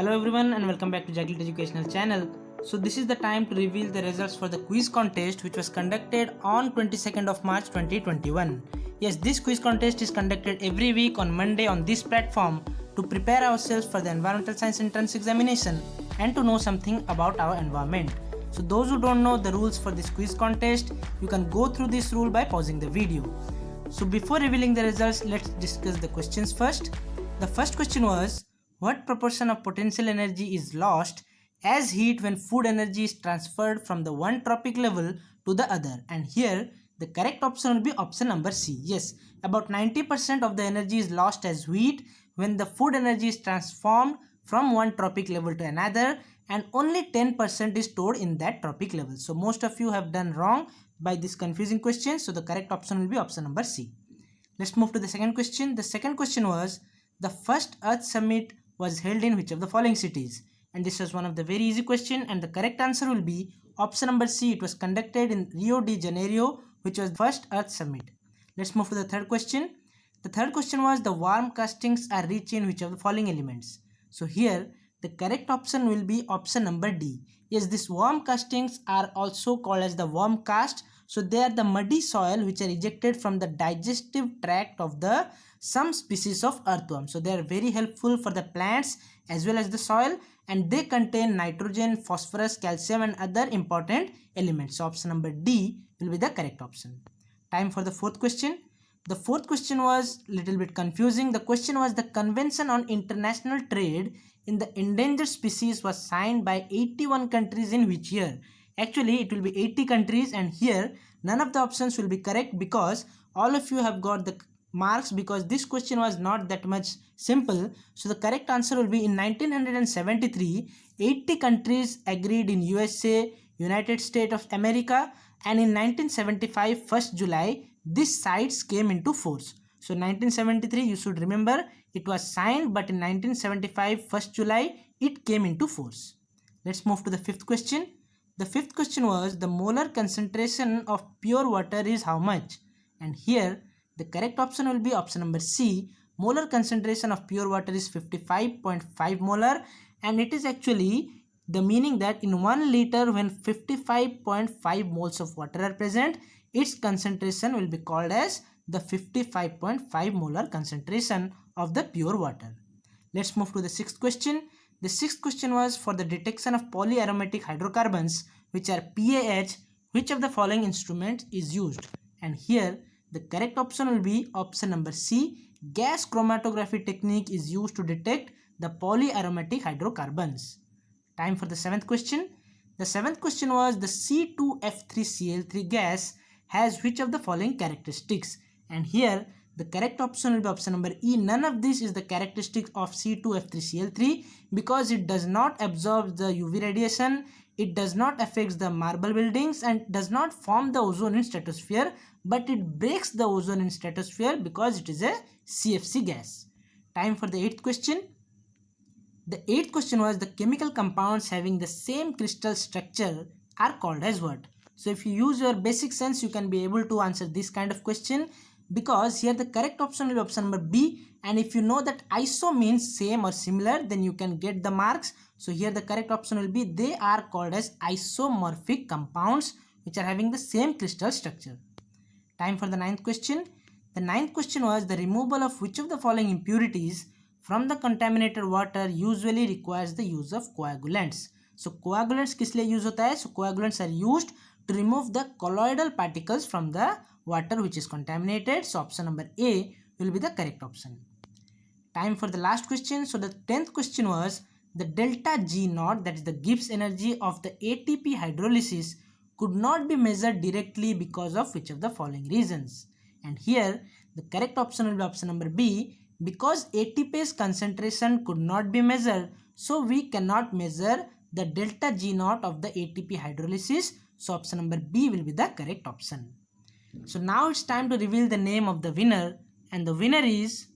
Hello everyone and welcome back to Jaglit Educational Channel. So this is the time to reveal the results for the quiz contest which was conducted on 22nd of March 2021. Yes, this quiz contest is conducted every week on Monday on this platform to prepare ourselves for the environmental science entrance examination and to know something about our environment. So those who don't know the rules for this quiz contest, you can go through this rule by pausing the video. So before revealing the results, let's discuss the questions first. The first question was, what proportion of potential energy is lost as heat when food energy is transferred from the one tropic level to the other? And here the correct option will be option number C. Yes, about 90% of the energy is lost as heat when the food energy is transformed from one tropic level to another, and only 10% is stored in that tropic level. So most of you have done wrong by this confusing question. So the correct option will be option number C. Let's move to the second question. The second question was, the first Earth Summit was held in which of the following cities? And this was one of the very easy question, and the correct answer will be option number C. It was conducted in Rio de Janeiro, which was the first Earth Summit. Let's move to the third question. The third question was, the warm castings are rich in which of the following elements? So here the correct option will be option number D. Yes, these warm castings are also called as the worm cast. So they are the muddy soil which are ejected from the digestive tract of the some species of earthworm. So they are very helpful for the plants as well as the soil, and they contain nitrogen, phosphorus, calcium and other important elements. So option number D will be the correct option. Time for the fourth question. The fourth question was little bit confusing. The question was, the Convention on International Trade in the Endangered Species was signed by 81 countries in which year? Actually it will be 80 countries, and here none of the options will be correct because all of you have got the marks because this question was not that much simple. So the correct answer will be, in 1973 80 countries agreed in USA, United States of America, and in 1975 1st July these CITES came into force. So 1973 you should remember it was signed, but in 1975 1st July it came into force. Let's move to the fifth question. The fifth question was, the molar concentration of pure water is how much? And here the correct option will be option number C. Molar concentration of pure water is 55.5 molar, and it is actually the meaning that in 1 liter when 55.5 moles of water are present, its concentration will be called as the 55.5 molar concentration of the pure water. Let's move to the sixth question. The sixth question was, for the detection of polyaromatic hydrocarbons which are PAH, which of the following instrument is used? And here the correct option will be option number C. Gas chromatography technique is used to detect the polyaromatic hydrocarbons. Time for the seventh question. The seventh question was, the C2F3Cl3 gas has which of the following characteristics? And here the correct option will be option number E. None of this is the characteristic of C2F3Cl3 because it does not absorb the UV radiation, it does not affect the marble buildings, and does not form the ozone in stratosphere, but it breaks the ozone in stratosphere because it is a CFC gas. Time for the eighth question. The eighth question was, the chemical compounds having the same crystal structure are called as what? So if you use your basic sense, you can be able to answer this kind of question, because here the correct option will be option number B, and if you know that iso means same or similar, then you can get the marks. So here the correct option will be, they are called as isomorphic compounds which are having the same crystal structure. Time for the ninth question. The ninth question was, the removal of which of the following impurities from the contaminated water usually requires the use of coagulants? So coagulants किस लिए use होता है? So coagulants are used to remove the colloidal particles from the water which is contaminated. So option number A will be the correct option. Time for the last question. So the 10th question was, the delta G naught, that is the Gibbs energy of the ATP hydrolysis, could not be measured directly because of which of the following reasons? And here the correct option will be option number B. Because ATPase concentration could not be measured, so we cannot measure the delta G naught of the ATP hydrolysis. So option number B will be the correct option. So now it's time to reveal the name of the winner, and the winner is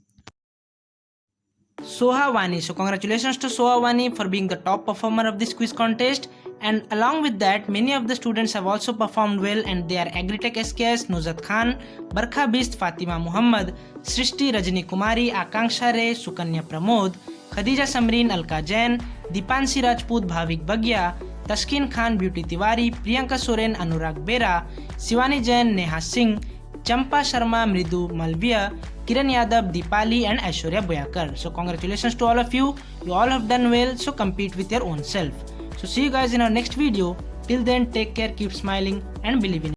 Soha Wani. So congratulations to Soha Wani for being the top performer of this quiz contest, and along with that many of the students have also performed well, and they are Agritech SKS, Nuzat Khan, Barkha Bist, Fatima Muhammad, Srishti Rajni Kumari, Akanksha Ray, Sukanya Pramod, Khadija Samreen, Alka Jain, Deepanshi Rajput, Bhavik बगिया, Taskin Khan, beauty Tiwari, Priyanka Soren, अनुराग बेरा, शिवानी जैन, नेहा सिंह, चंपा शर्मा, मृदु मलविया, Kiran Yadav, Deepali and Aishwarya Boyakar. So congratulations to all of you. You all have done well. So compete with your own self. So see you guys in our next video. Till then, take care, keep smiling and believe in